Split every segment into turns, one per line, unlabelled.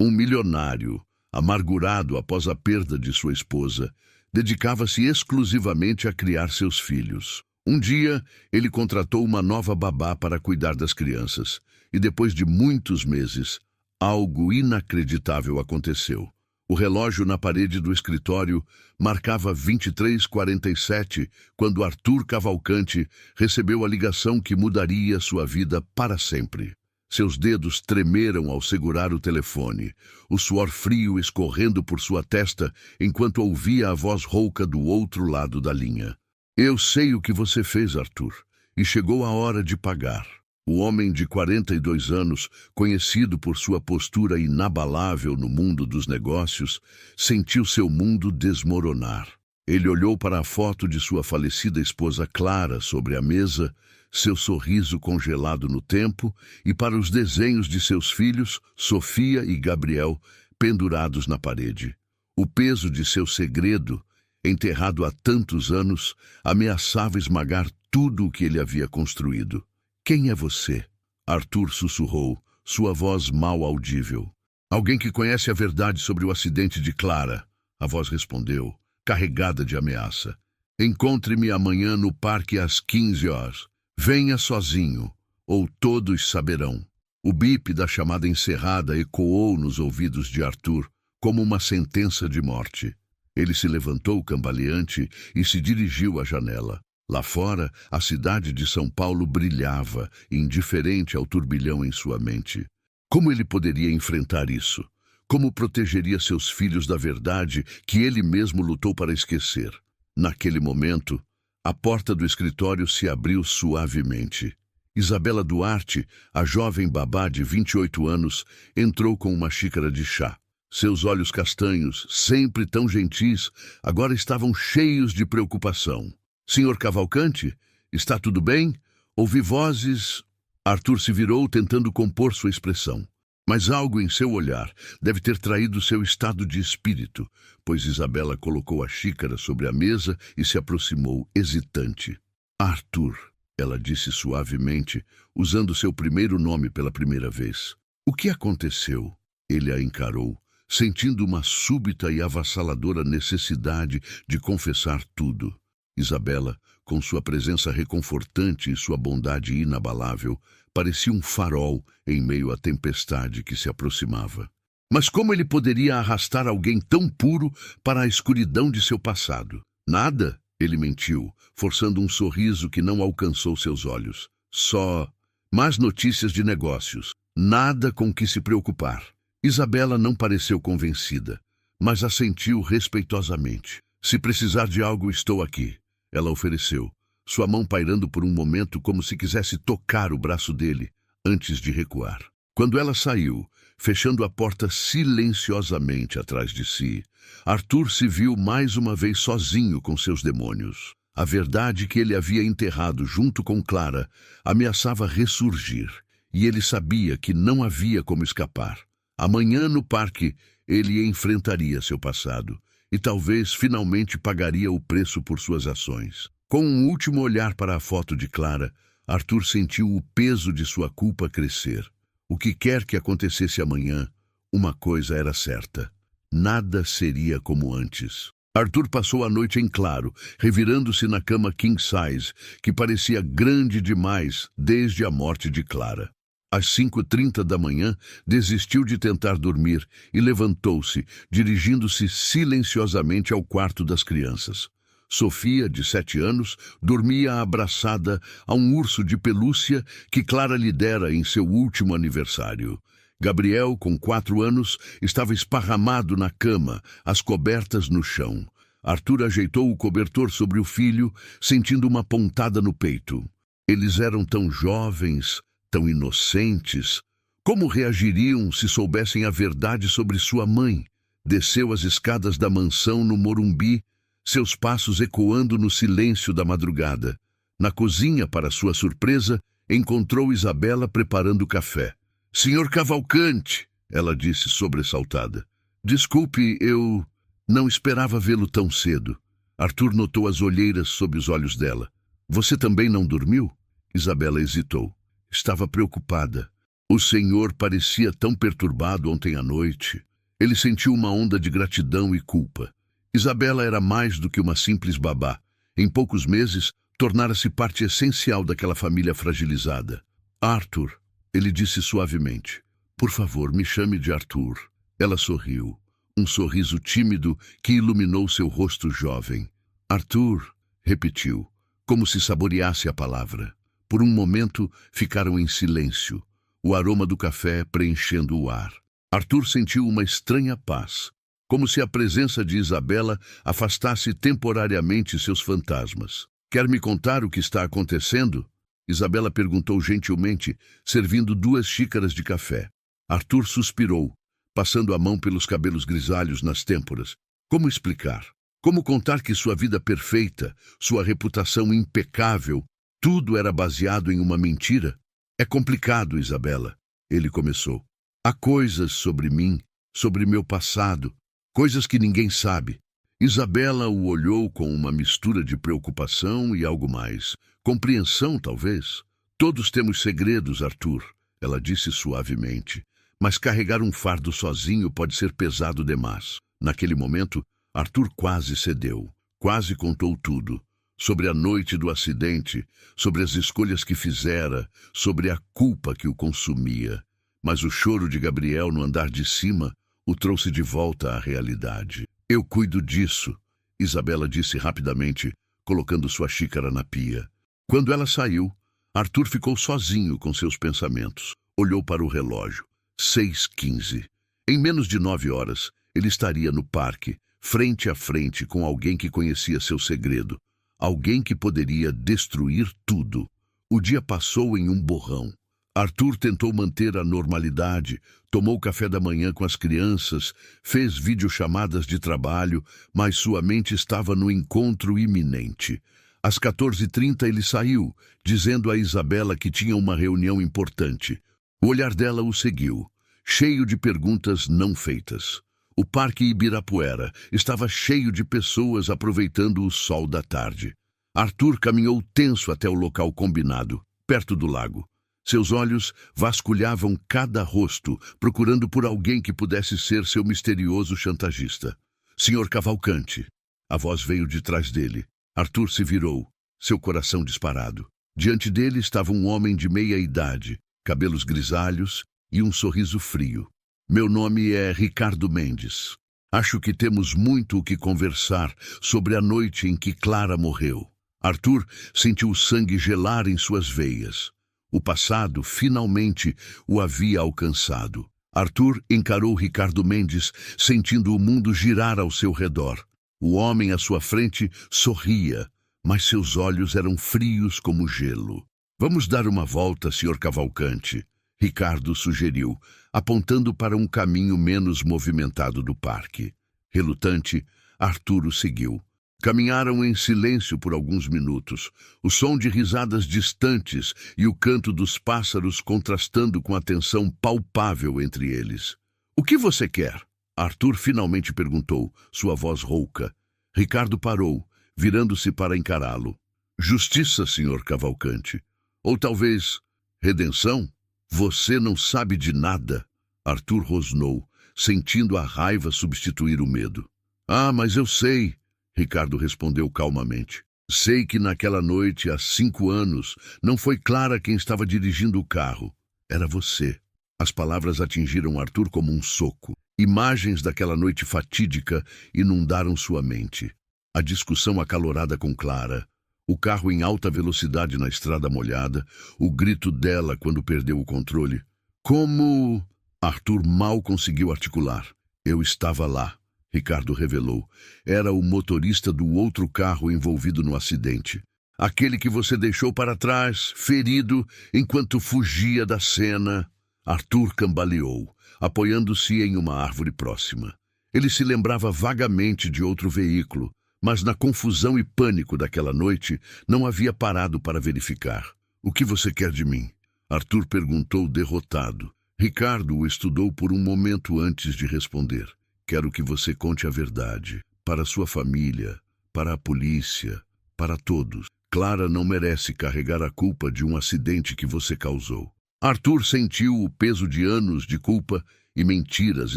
Um milionário, amargurado após a perda de sua esposa, dedicava-se exclusivamente a criar seus filhos. Um dia, ele contratou uma nova babá para cuidar das crianças, e depois de muitos meses, algo inacreditável aconteceu. O relógio na parede do escritório marcava 23h47 quando Arthur Cavalcante recebeu a ligação que mudaria sua vida para sempre. Seus dedos tremeram ao segurar o telefone, o suor frio escorrendo por sua testa enquanto ouvia a voz rouca do outro lado da linha. Eu sei o que você fez, Arthur, e chegou a hora de pagar. O homem de 42 anos, conhecido por sua postura inabalável no mundo dos negócios, sentiu seu mundo desmoronar. Ele olhou para a foto de sua falecida esposa Clara sobre a mesa, seu sorriso congelado no tempo, e para os desenhos de seus filhos, Sofia e Gabriel, pendurados na parede. O peso de seu segredo, enterrado há tantos anos, ameaçava esmagar tudo o que ele havia construído. Quem é você? Arthur sussurrou, sua voz mal audível. Alguém que conhece a verdade sobre o acidente de Clara, a voz respondeu, carregada de ameaça. Encontre-me amanhã no parque às 15 horas. Venha sozinho, ou todos saberão. O bip da chamada encerrada ecoou nos ouvidos de Arthur como uma sentença de morte. Ele se levantou cambaleante e se dirigiu à janela. Lá fora, a cidade de São Paulo brilhava, indiferente ao turbilhão em sua mente. Como ele poderia enfrentar isso? Como protegeria seus filhos da verdade que ele mesmo lutou para esquecer? Naquele momento, a porta do escritório se abriu suavemente. Isabela Duarte, a jovem babá de 28 anos, entrou com uma xícara de chá. Seus olhos castanhos, sempre tão gentis, agora estavam cheios de preocupação. Senhor Cavalcante, está tudo bem? Ouvi vozes. Arthur se virou tentando compor sua expressão. Mas algo em seu olhar deve ter traído seu estado de espírito, pois Isabela colocou a xícara sobre a mesa e se aproximou, hesitante. Arthur, ela disse suavemente, usando seu primeiro nome pela primeira vez. O que aconteceu? Ele a encarou, sentindo uma súbita e avassaladora necessidade de confessar tudo. Isabela, com sua presença reconfortante e sua bondade inabalável, parecia um farol em meio à tempestade que se aproximava. Mas como ele poderia arrastar alguém tão puro para a escuridão de seu passado? Nada, ele mentiu, forçando um sorriso que não alcançou seus olhos. Só más notícias de negócios. Nada com que se preocupar. Isabela não pareceu convencida, mas assentiu respeitosamente. Se precisar de algo, estou aqui. Ela ofereceu, sua mão pairando por um momento como se quisesse tocar o braço dele, antes de recuar. Quando ela saiu, fechando a porta silenciosamente atrás de si, Arthur se viu mais uma vez sozinho com seus demônios. A verdade que ele havia enterrado junto com Clara ameaçava ressurgir, e ele sabia que não havia como escapar. Amanhã no parque, ele enfrentaria seu passado. E talvez finalmente pagaria o preço por suas ações. Com um último olhar para a foto de Clara, Arthur sentiu o peso de sua culpa crescer. O que quer que acontecesse amanhã, uma coisa era certa. Nada seria como antes. Arthur passou a noite em claro, revirando-se na cama king size, que parecia grande demais desde a morte de Clara. Às 5h30 da manhã, desistiu de tentar dormir e levantou-se, dirigindo-se silenciosamente ao quarto das crianças. Sofia, de 7 anos, dormia abraçada a um urso de pelúcia que Clara lhe dera em seu último aniversário. Gabriel, com 4 anos, estava esparramado na cama, as cobertas no chão. Arthur ajeitou o cobertor sobre o filho, sentindo uma pontada no peito. Eles eram tão jovens, tão inocentes. Como reagiriam se soubessem a verdade sobre sua mãe? Desceu as escadas da mansão no Morumbi, seus passos ecoando no silêncio da madrugada. Na cozinha, para sua surpresa, encontrou Isabela preparando café. Senhor Cavalcante, ela disse sobressaltada. Desculpe, eu não esperava vê-lo tão cedo. Arthur notou as olheiras sob os olhos dela. Você também não dormiu? Isabela hesitou. Estava preocupada. O senhor parecia tão perturbado ontem à noite. Ele sentiu uma onda de gratidão e culpa. Isabela era mais do que uma simples babá. Em poucos meses, tornara-se parte essencial daquela família fragilizada. Arthur, ele disse suavemente. Por favor, me chame de Arthur. Ela sorriu. Um sorriso tímido que iluminou seu rosto jovem. Arthur, repetiu, como se saboreasse a palavra. Por um momento, ficaram em silêncio, o aroma do café preenchendo o ar. Arthur sentiu uma estranha paz, como se a presença de Isabela afastasse temporariamente seus fantasmas. Quer me contar o que está acontecendo? Isabela perguntou gentilmente, servindo 2 xícaras de café. Arthur suspirou, passando a mão pelos cabelos grisalhos nas têmporas. Como explicar? Como contar que sua vida perfeita, sua reputação impecável, tudo era baseado em uma mentira? É complicado, Isabela, ele começou. Há coisas sobre mim, sobre meu passado, coisas que ninguém sabe. Isabela o olhou com uma mistura de preocupação e algo mais. Compreensão, talvez. Todos temos segredos, Arthur, ela disse suavemente. Mas carregar um fardo sozinho pode ser pesado demais. Naquele momento, Arthur quase cedeu, quase contou tudo. Sobre a noite do acidente, sobre as escolhas que fizera, sobre a culpa que o consumia. Mas o choro de Gabriel no andar de cima o trouxe de volta à realidade. Eu cuido disso, Isabela disse rapidamente, colocando sua xícara na pia. Quando ela saiu, Arthur ficou sozinho com seus pensamentos. Olhou para o relógio. 6h15. Em menos de 9 horas, ele estaria no parque, frente a frente com alguém que conhecia seu segredo. Alguém que poderia destruir tudo. O dia passou em um borrão. Arthur tentou manter a normalidade, tomou café da manhã com as crianças, fez videochamadas de trabalho, mas sua mente estava no encontro iminente. Às 14h30 ele saiu, dizendo a Isabela que tinha uma reunião importante. O olhar dela o seguiu, cheio de perguntas não feitas. O Parque Ibirapuera estava cheio de pessoas aproveitando o sol da tarde. Arthur caminhou tenso até o local combinado, perto do lago. Seus olhos vasculhavam cada rosto, procurando por alguém que pudesse ser seu misterioso chantagista. Senhor Cavalcante. A voz veio de trás dele. Arthur se virou, seu coração disparado. Diante dele estava um homem de meia idade, cabelos grisalhos e um sorriso frio. Meu nome é Ricardo Mendes. Acho que temos muito o que conversar sobre a noite em que Clara morreu. Arthur sentiu o sangue gelar em suas veias. O passado, finalmente, o havia alcançado. Arthur encarou Ricardo Mendes, sentindo o mundo girar ao seu redor. O homem à sua frente sorria, mas seus olhos eram frios como gelo. Vamos dar uma volta, Sr. Cavalcante, Ricardo sugeriu, apontando para um caminho menos movimentado do parque. Relutante, Arthur o seguiu. Caminharam em silêncio por alguns minutos, o som de risadas distantes e o canto dos pássaros contrastando com a tensão palpável entre eles. O que você quer? Arthur finalmente perguntou, sua voz rouca. Ricardo parou, virando-se para encará-lo. Justiça, Sr. Cavalcante. Ou talvez redenção? Você não sabe de nada. Arthur rosnou, sentindo a raiva substituir o medo. Ah, mas eu sei, Ricardo respondeu calmamente. Sei que naquela noite, há 5 anos, não foi Clara quem estava dirigindo o carro. Era você. As palavras atingiram Arthur como um soco. Imagens daquela noite fatídica inundaram sua mente. A discussão acalorada com Clara, o carro em alta velocidade na estrada molhada, o grito dela quando perdeu o controle. Como... Arthur mal conseguiu articular. Eu estava lá, Ricardo revelou. Era o motorista do outro carro envolvido no acidente. Aquele que você deixou para trás, ferido, enquanto fugia da cena. Arthur cambaleou, apoiando-se em uma árvore próxima. Ele se lembrava vagamente de outro veículo, mas na confusão e pânico daquela noite não havia parado para verificar. O que você quer de mim? Arthur perguntou derrotado. Ricardo o estudou por um momento antes de responder. Quero que você conte a verdade. Para sua família, para a polícia, para todos. Clara não merece carregar a culpa de um acidente que você causou. Arthur sentiu o peso de anos de culpa e mentiras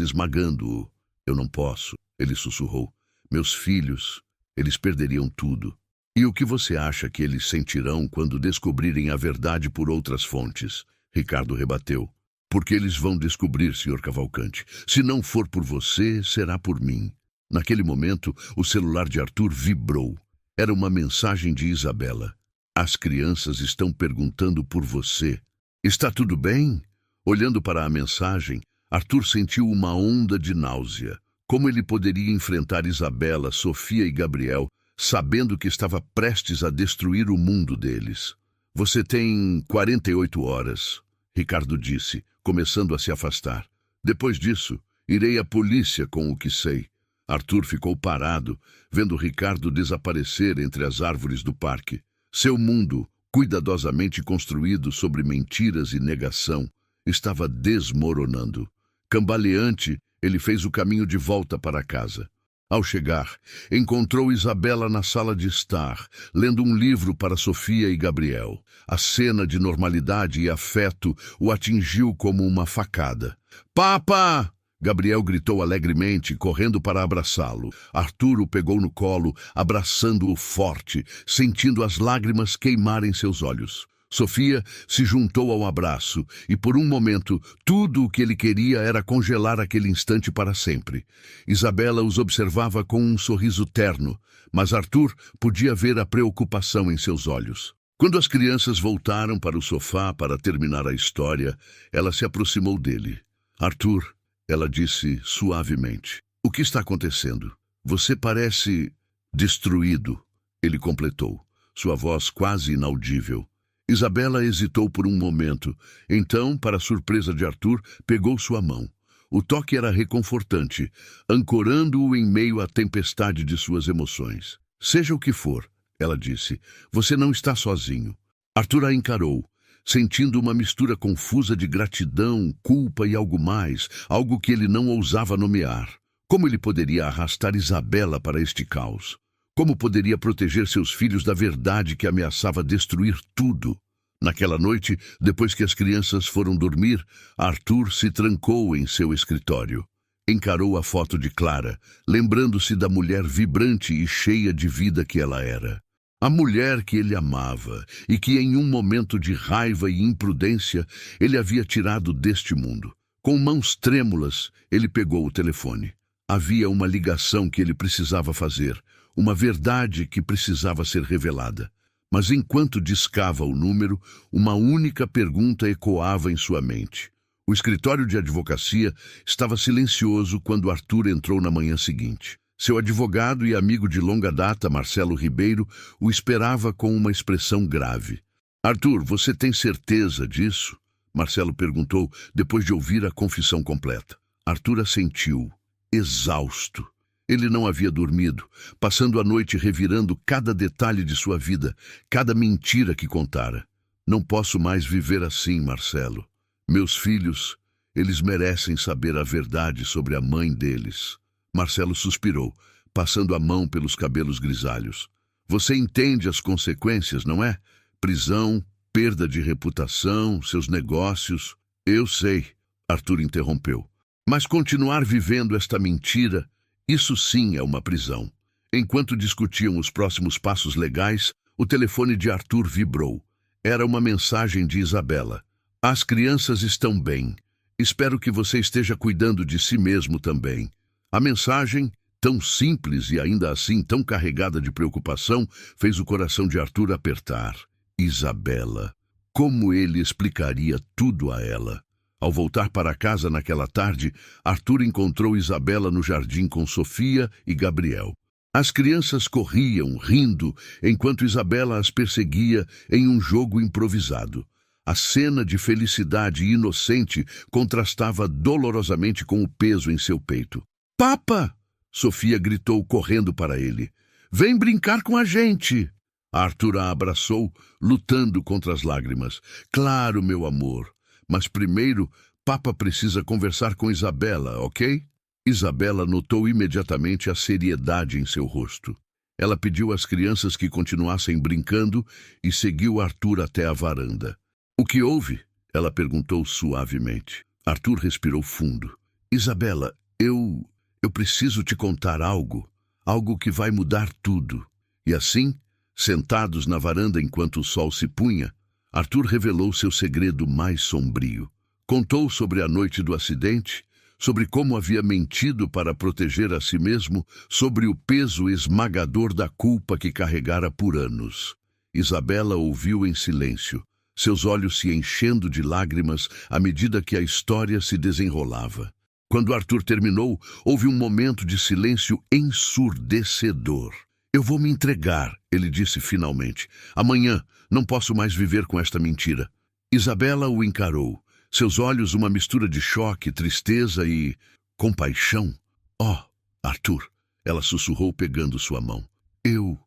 esmagando-o. Eu não posso, ele sussurrou. Meus filhos, eles perderiam tudo. E o que você acha que eles sentirão quando descobrirem a verdade por outras fontes? Ricardo rebateu. Porque eles vão descobrir, Sr. Cavalcante. Se não for por você, será por mim. Naquele momento, o celular de Arthur vibrou. Era uma mensagem de Isabela. As crianças estão perguntando por você. Está tudo bem? Olhando para a mensagem, Arthur sentiu uma onda de náusea. Como ele poderia enfrentar Isabela, Sofia e Gabriel, sabendo que estava prestes a destruir o mundo deles? Você tem 48 horas, Ricardo disse, começando a se afastar. Depois disso, irei à polícia com o que sei. Arthur ficou parado, vendo Ricardo desaparecer entre as árvores do parque. Seu mundo, cuidadosamente construído sobre mentiras e negação, estava desmoronando. Cambaleante, ele fez o caminho de volta para casa. Ao chegar, encontrou Isabela na sala de estar, lendo um livro para Sofia e Gabriel. A cena de normalidade e afeto o atingiu como uma facada. "Papa!" Gabriel gritou alegremente, correndo para abraçá-lo. Arthur o pegou no colo, abraçando-o forte, sentindo as lágrimas queimarem seus olhos. Sofia se juntou ao abraço e, por um momento, tudo o que ele queria era congelar aquele instante para sempre. Isabela os observava com um sorriso terno, mas Arthur podia ver a preocupação em seus olhos. Quando as crianças voltaram para o sofá para terminar a história, ela se aproximou dele. "Arthur", ela disse suavemente, "o que está acontecendo? Você parece destruído", ele completou, sua voz quase inaudível. Isabela hesitou por um momento. Então, para surpresa de Arthur, pegou sua mão. O toque era reconfortante, ancorando-o em meio à tempestade de suas emoções. "Seja o que for", ela disse, "você não está sozinho." Arthur a encarou, sentindo uma mistura confusa de gratidão, culpa e algo mais, algo que ele não ousava nomear. Como ele poderia arrastar Isabela para este caos? Como poderia proteger seus filhos da verdade que ameaçava destruir tudo? Naquela noite, depois que as crianças foram dormir, Arthur se trancou em seu escritório. Encarou a foto de Clara, lembrando-se da mulher vibrante e cheia de vida que ela era. A mulher que ele amava e que, em um momento de raiva e imprudência, ele havia tirado deste mundo. Com mãos trêmulas, ele pegou o telefone. Havia uma ligação que ele precisava fazer. Uma verdade que precisava ser revelada. Mas enquanto discava o número, uma única pergunta ecoava em sua mente. O escritório de advocacia estava silencioso quando Arthur entrou na manhã seguinte. Seu advogado e amigo de longa data, Marcelo Ribeiro, o esperava com uma expressão grave. "Arthur, você tem certeza disso?" Marcelo perguntou, depois de ouvir a confissão completa. Arthur assentiu, exausto. Ele não havia dormido, passando a noite revirando cada detalhe de sua vida, cada mentira que contara. "Não posso mais viver assim, Marcelo. Meus filhos, eles merecem saber a verdade sobre a mãe deles." Marcelo suspirou, passando a mão pelos cabelos grisalhos. "Você entende as consequências, não é? Prisão, perda de reputação, seus negócios." "Eu sei", Arthur interrompeu. "Mas continuar vivendo esta mentira, isso sim é uma prisão." Enquanto discutiam os próximos passos legais, o telefone de Arthur vibrou. Era uma mensagem de Isabela. "As crianças estão bem. Espero que você esteja cuidando de si mesmo também." A mensagem, tão simples e ainda assim tão carregada de preocupação, fez o coração de Arthur apertar. Isabela. Como ele explicaria tudo a ela? Ao voltar para casa naquela tarde, Arthur encontrou Isabela no jardim com Sofia e Gabriel. As crianças corriam, rindo, enquanto Isabela as perseguia em um jogo improvisado. A cena de felicidade inocente contrastava dolorosamente com o peso em seu peito. "Papa!" Sofia gritou correndo para ele. "Vem brincar com a gente!" Arthur a abraçou, lutando contra as lágrimas. "Claro, meu amor. Mas primeiro, Papa precisa conversar com Isabela, ok?" Isabela notou imediatamente a seriedade em seu rosto. Ela pediu às crianças que continuassem brincando e seguiu Arthur até a varanda. "O que houve?" Ela perguntou suavemente. Arthur respirou fundo. Isabela, eu preciso te contar algo. Algo que vai mudar tudo. E assim, sentados na varanda enquanto o sol se punha, Arthur revelou seu segredo mais sombrio. Contou sobre a noite do acidente, sobre como havia mentido para proteger a si mesmo, sobre o peso esmagador da culpa que carregara por anos. Isabela ouviu em silêncio, seus olhos se enchendo de lágrimas à medida que a história se desenrolava. Quando Arthur terminou, houve um momento de silêncio ensurdecedor. Eu vou me entregar, ele disse finalmente. Amanhã não posso mais viver com esta mentira. Isabela o encarou. Seus olhos uma mistura de choque, tristeza e compaixão. Oh, Arthur, ela sussurrou pegando sua mão. Eu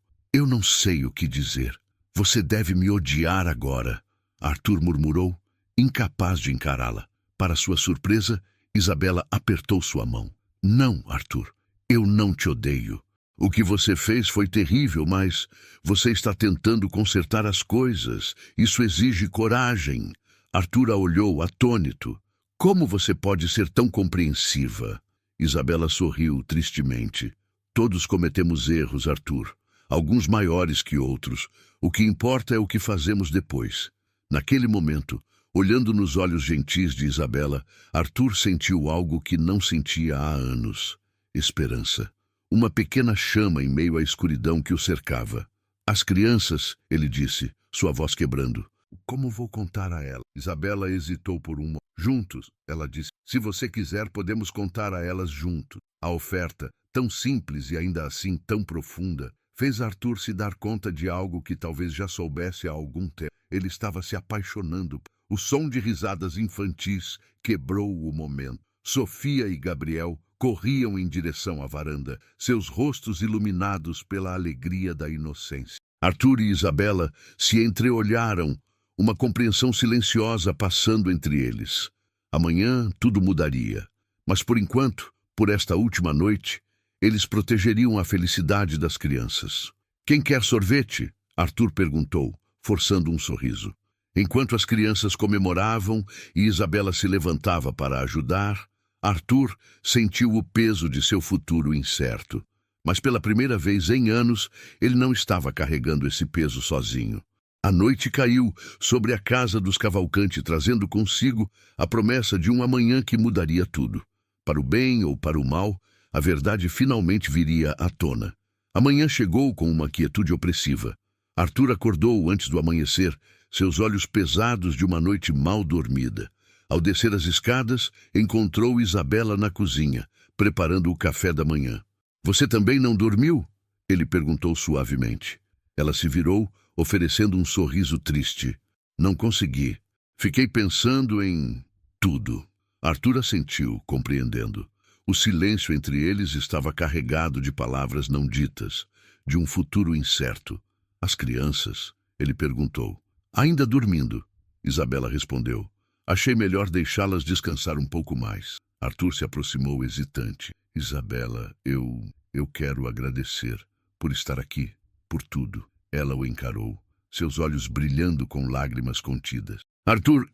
não sei o que dizer. Você deve me odiar agora. Arthur murmurou, incapaz de encará-la. Para sua surpresa, Isabela apertou sua mão. Não, Arthur, eu não te odeio. O que você fez foi terrível, mas você está tentando consertar as coisas. Isso exige coragem. Arthur a olhou atônito. Como você pode ser tão compreensiva? Isabela sorriu tristemente. Todos cometemos erros, Arthur. Alguns maiores que outros. O que importa é o que fazemos depois. Naquele momento, olhando nos olhos gentis de Isabela, Arthur sentiu algo que não sentia há anos. Esperança. Uma pequena chama em meio à escuridão que o cercava. As crianças, ele disse, sua voz quebrando. Como vou contar a ela? Isabela hesitou por um momento. Juntos, ela disse. Se você quiser, podemos contar a elas juntos. A oferta, tão simples e ainda assim tão profunda, fez Arthur se dar conta de algo que talvez já soubesse há algum tempo. Ele estava se apaixonando. O som de risadas infantis quebrou o momento. Sofia e Gabriel corriam em direção à varanda, seus rostos iluminados pela alegria da inocência. Arthur e Isabela se entreolharam, uma compreensão silenciosa passando entre eles. Amanhã tudo mudaria, mas por enquanto, por esta última noite, eles protegeriam a felicidade das crianças. Quem quer sorvete? Arthur perguntou, forçando um sorriso. Enquanto as crianças comemoravam e Isabela se levantava para ajudar, Arthur sentiu o peso de seu futuro incerto. Mas pela primeira vez em anos, ele não estava carregando esse peso sozinho. A noite caiu sobre a casa dos Cavalcanti, trazendo consigo a promessa de um amanhã que mudaria tudo. Para o bem ou para o mal, a verdade finalmente viria à tona. Amanhã chegou com uma quietude opressiva. Arthur acordou antes do amanhecer, seus olhos pesados de uma noite mal dormida. Ao descer as escadas, encontrou Isabela na cozinha, preparando o café da manhã. Você também não dormiu? Ele perguntou suavemente. Ela se virou, oferecendo um sorriso triste. Não consegui. Fiquei pensando em tudo. Arthur assentiu, compreendendo. O silêncio entre eles estava carregado de palavras não ditas, de um futuro incerto. As crianças? Ele perguntou. Ainda dormindo, Isabela respondeu. Achei melhor deixá-las descansar um pouco mais. Arthur se aproximou hesitante. Isabela, eu quero agradecer por estar aqui, por tudo. Ela o encarou, seus olhos brilhando com lágrimas contidas. Arthur,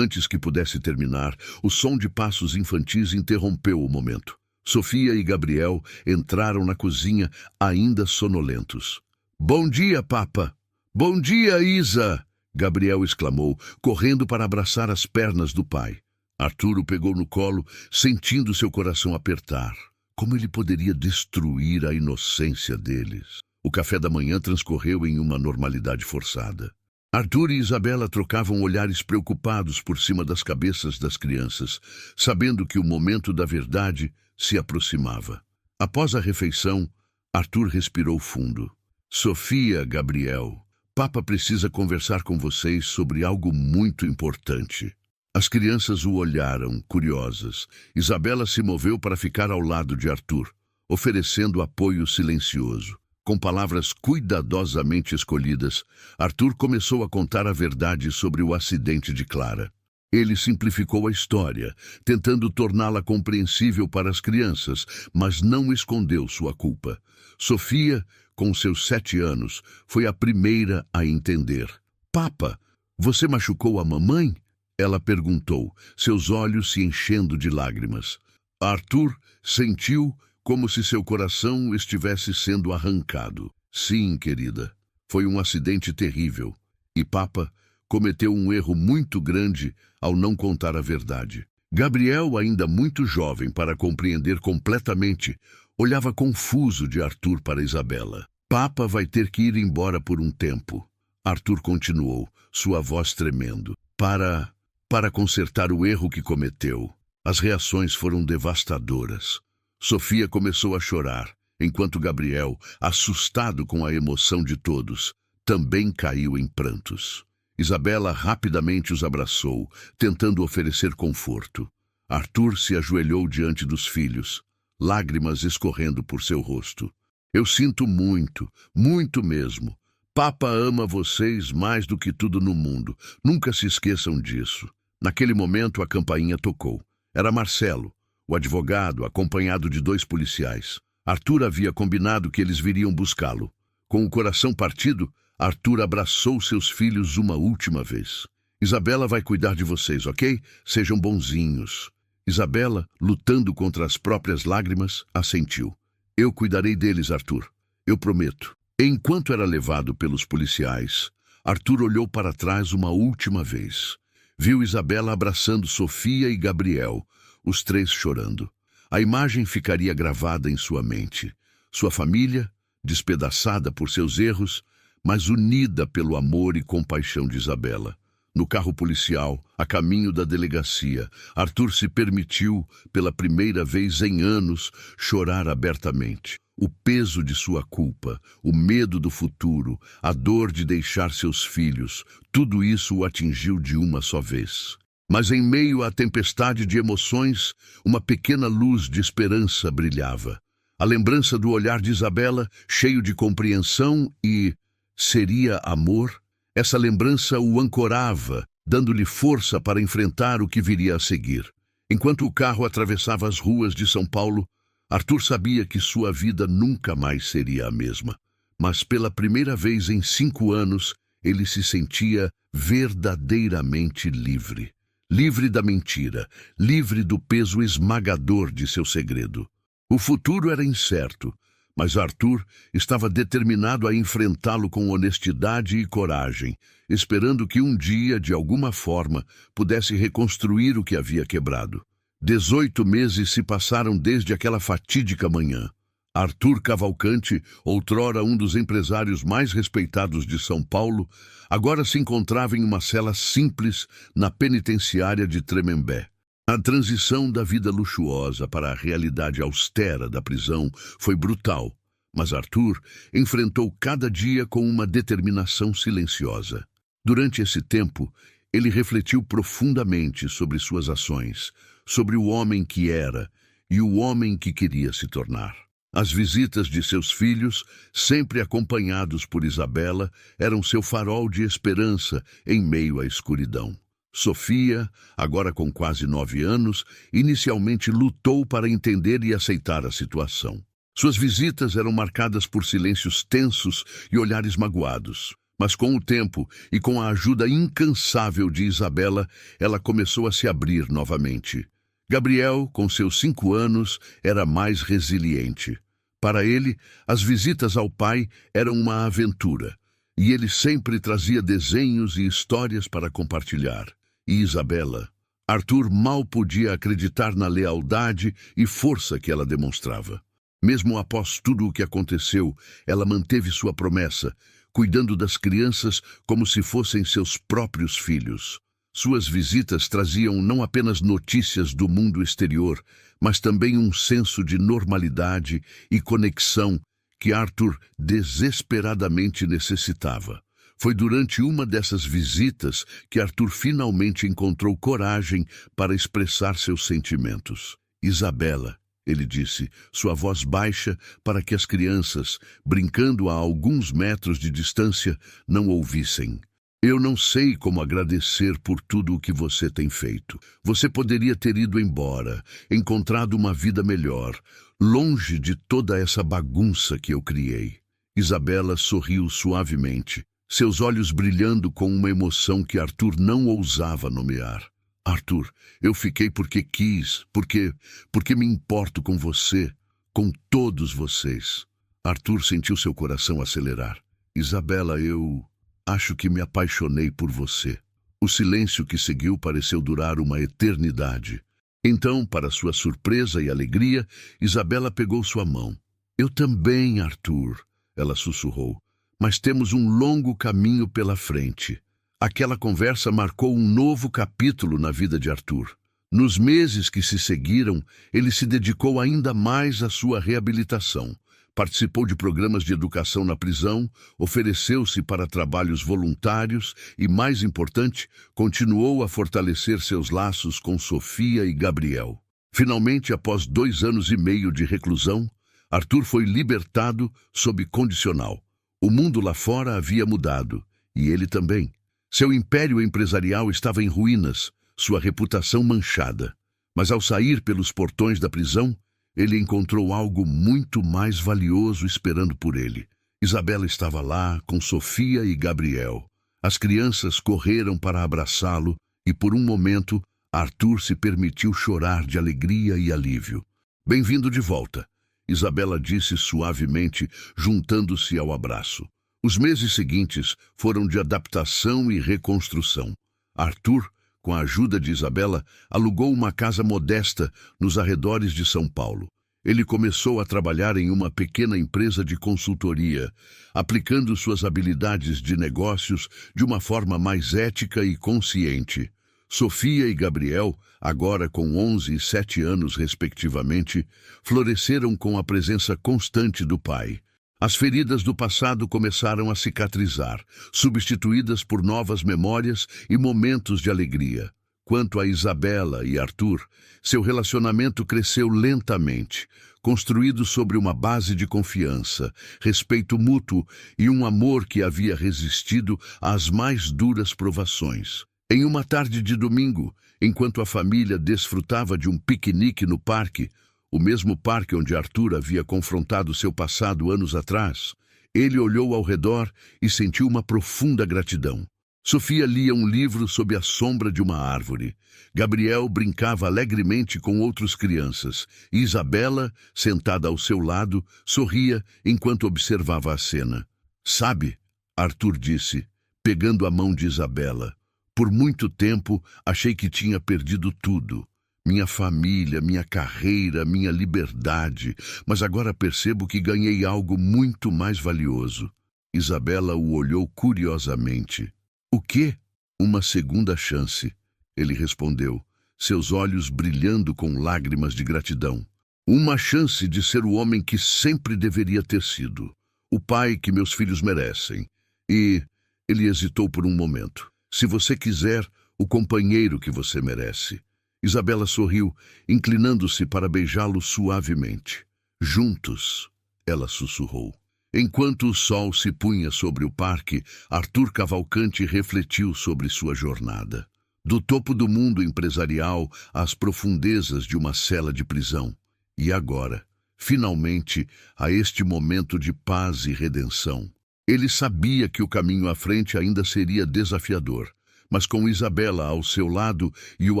Antes que pudesse terminar, o som de passos infantis interrompeu o momento. Sofia e Gabriel entraram na cozinha, ainda sonolentos. Bom dia, papa! Bom dia, Isa! Gabriel exclamou, correndo para abraçar as pernas do pai. Arthur o pegou no colo, sentindo seu coração apertar. Como ele poderia destruir a inocência deles? O café da manhã transcorreu em uma normalidade forçada. Arthur e Isabela trocavam olhares preocupados por cima das cabeças das crianças, sabendo que o momento da verdade se aproximava. Após a refeição, Arthur respirou fundo. Sofia, Gabriel, Papa precisa conversar com vocês sobre algo muito importante. As crianças o olharam, curiosas. Isabela se moveu para ficar ao lado de Arthur, oferecendo apoio silencioso. Com palavras cuidadosamente escolhidas, Arthur começou a contar a verdade sobre o acidente de Clara. Ele simplificou a história, tentando torná-la compreensível para as crianças, mas não escondeu sua culpa. Sofia, com seus 7 anos, foi a primeira a entender. Papa, você machucou a mamãe? Ela perguntou, seus olhos se enchendo de lágrimas. Arthur sentiu como se seu coração estivesse sendo arrancado. Sim, querida, foi um acidente terrível. E Papa cometeu um erro muito grande ao não contar a verdade. Gabriel, ainda muito jovem para compreender completamente, olhava confuso de Arthur para Isabela. Papa vai ter que ir embora por um tempo. Arthur continuou, sua voz tremendo. Para consertar o erro que cometeu. As reações foram devastadoras. Sofia começou a chorar, enquanto Gabriel, assustado com a emoção de todos, também caiu em prantos. Isabela rapidamente os abraçou, tentando oferecer conforto. Arthur se ajoelhou diante dos filhos, lágrimas escorrendo por seu rosto. Eu sinto muito, muito mesmo. Papa ama vocês mais do que tudo no mundo. Nunca se esqueçam disso. Naquele momento a campainha tocou. Era Marcelo, o advogado, acompanhado de 2 policiais. Arthur havia combinado que eles viriam buscá-lo. Com o coração partido, Arthur abraçou seus filhos uma última vez. Isabela vai cuidar de vocês, ok? Sejam bonzinhos. Isabela, lutando contra as próprias lágrimas, assentiu. Eu cuidarei deles, Arthur. Eu prometo. Enquanto era levado pelos policiais, Arthur olhou para trás uma última vez. Viu Isabela abraçando Sofia e Gabriel, os 3 chorando. A imagem ficaria gravada em sua mente. Sua família, despedaçada por seus erros, mas unida pelo amor e compaixão de Isabela. No carro policial, a caminho da delegacia, Arthur se permitiu, pela primeira vez em anos, chorar abertamente. O peso de sua culpa, o medo do futuro, a dor de deixar seus filhos, tudo isso o atingiu de uma só vez. Mas em meio à tempestade de emoções, uma pequena luz de esperança brilhava. A lembrança do olhar de Isabela, cheio de compreensão e seria amor? Essa lembrança o ancorava, dando-lhe força para enfrentar o que viria a seguir. Enquanto o carro atravessava as ruas de São Paulo, Arthur sabia que sua vida nunca mais seria a mesma. Mas pela primeira vez em 5 anos, ele se sentia verdadeiramente livre. Livre da mentira, livre do peso esmagador de seu segredo. O futuro era incerto, mas Arthur estava determinado a enfrentá-lo com honestidade e coragem, esperando que um dia, de alguma forma, pudesse reconstruir o que havia quebrado. 18 meses se passaram desde aquela fatídica manhã. Arthur Cavalcante, outrora um dos empresários mais respeitados de São Paulo, agora se encontrava em uma cela simples na penitenciária de Tremembé. A transição da vida luxuosa para a realidade austera da prisão foi brutal, mas Arthur enfrentou cada dia com uma determinação silenciosa. Durante esse tempo, ele refletiu profundamente sobre suas ações, sobre o homem que era e o homem que queria se tornar. As visitas de seus filhos, sempre acompanhados por Isabela, eram seu farol de esperança em meio à escuridão. Sofia, agora com quase 9 anos, inicialmente lutou para entender e aceitar a situação. Suas visitas eram marcadas por silêncios tensos e olhares magoados. Mas com o tempo e com a ajuda incansável de Isabela, ela começou a se abrir novamente. Gabriel, com seus 5 anos, era mais resiliente. Para ele, as visitas ao pai eram uma aventura, e ele sempre trazia desenhos e histórias para compartilhar. E Isabela? Arthur mal podia acreditar na lealdade e força que ela demonstrava. Mesmo após tudo o que aconteceu, ela manteve sua promessa, cuidando das crianças como se fossem seus próprios filhos. Suas visitas traziam não apenas notícias do mundo exterior, mas também um senso de normalidade e conexão que Arthur desesperadamente necessitava. Foi durante uma dessas visitas que Arthur finalmente encontrou coragem para expressar seus sentimentos. Isabela, ele disse, sua voz baixa para que as crianças, brincando a alguns metros de distância, não ouvissem. Eu não sei como agradecer por tudo o que você tem feito. Você poderia ter ido embora, encontrado uma vida melhor, longe de toda essa bagunça que eu criei. Isabela sorriu suavemente. seus olhos brilhando com uma emoção que Arthur não ousava nomear. Arthur, eu fiquei porque quis, porque me importo com você, com todos vocês. Arthur sentiu seu coração acelerar. Isabela, eu acho que me apaixonei por você. O silêncio que seguiu pareceu durar uma eternidade. Então, para sua surpresa e alegria, Isabela pegou sua mão. Eu também, Arthur, ela sussurrou, mas temos um longo caminho pela frente. Aquela conversa marcou um novo capítulo na vida de Arthur. Nos meses que se seguiram, ele se dedicou ainda mais à sua reabilitação. Participou de programas de educação na prisão, ofereceu-se para trabalhos voluntários e, mais importante, continuou a fortalecer seus laços com Sofia e Gabriel. Finalmente, após 2 anos e meio de reclusão, Arthur foi libertado sob condicional. O mundo lá fora havia mudado, e ele também. Seu império empresarial estava em ruínas, sua reputação manchada. Mas ao sair pelos portões da prisão, ele encontrou algo muito mais valioso esperando por ele. Isabela estava lá, com Sofia e Gabriel. As crianças correram para abraçá-lo e, por um momento, Arthur se permitiu chorar de alegria e alívio. Bem-vindo de volta, Isabela disse suavemente, juntando-se ao abraço. Os meses seguintes foram de adaptação e reconstrução. Arthur, com a ajuda de Isabela, alugou uma casa modesta nos arredores de São Paulo. Ele começou a trabalhar em uma pequena empresa de consultoria, aplicando suas habilidades de negócios de uma forma mais ética e consciente. Sofia e Gabriel, agora com 11 e 7 anos respectivamente, floresceram com a presença constante do pai. As feridas do passado começaram a cicatrizar, substituídas por novas memórias e momentos de alegria. Quanto a Isabela e Arthur, seu relacionamento cresceu lentamente, construído sobre uma base de confiança, respeito mútuo e um amor que havia resistido às mais duras provações. Em uma tarde de domingo, enquanto a família desfrutava de um piquenique no parque, o mesmo parque onde Arthur havia confrontado seu passado anos atrás, ele olhou ao redor e sentiu uma profunda gratidão. Sofia lia um livro sob a sombra de uma árvore. Gabriel brincava alegremente com outras crianças. E Isabela, sentada ao seu lado, sorria enquanto observava a cena. Sabe, Arthur disse, pegando a mão de Isabela, por muito tempo achei que tinha perdido tudo. Minha família, minha carreira, minha liberdade, mas agora percebo que ganhei algo muito mais valioso. Isabela o olhou curiosamente. O quê? Uma segunda chance, ele respondeu, seus olhos brilhando com lágrimas de gratidão. Uma chance de ser o homem que sempre deveria ter sido, o pai que meus filhos merecem. E ele hesitou por um momento. Se você quiser, o companheiro que você merece. Isabela sorriu, inclinando-se para beijá-lo suavemente. Juntos, ela sussurrou. Enquanto o sol se punha sobre o parque, Arthur Cavalcanti refletiu sobre sua jornada. Do topo do mundo empresarial às profundezas de uma cela de prisão. E agora, finalmente, a este momento de paz e redenção. Ele sabia que o caminho à frente ainda seria desafiador. Mas com Isabela ao seu lado e o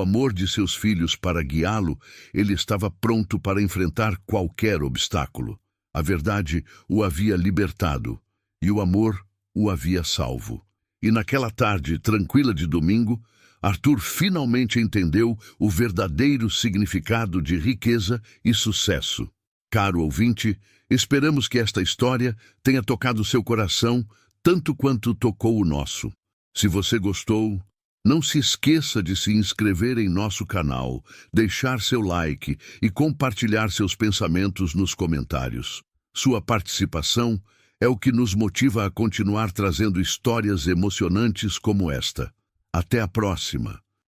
amor de seus filhos para guiá-lo, ele estava pronto para enfrentar qualquer obstáculo. A verdade o havia libertado, e o amor o havia salvo. E naquela tarde tranquila de domingo, Arthur finalmente entendeu o verdadeiro significado de riqueza e sucesso. Caro ouvinte, esperamos que esta história tenha tocado seu coração tanto quanto tocou o nosso. Se você gostou, não se esqueça de se inscrever em nosso canal, deixar seu like e compartilhar seus pensamentos nos comentários. Sua participação é o que nos motiva a continuar trazendo histórias emocionantes como esta. Até a próxima!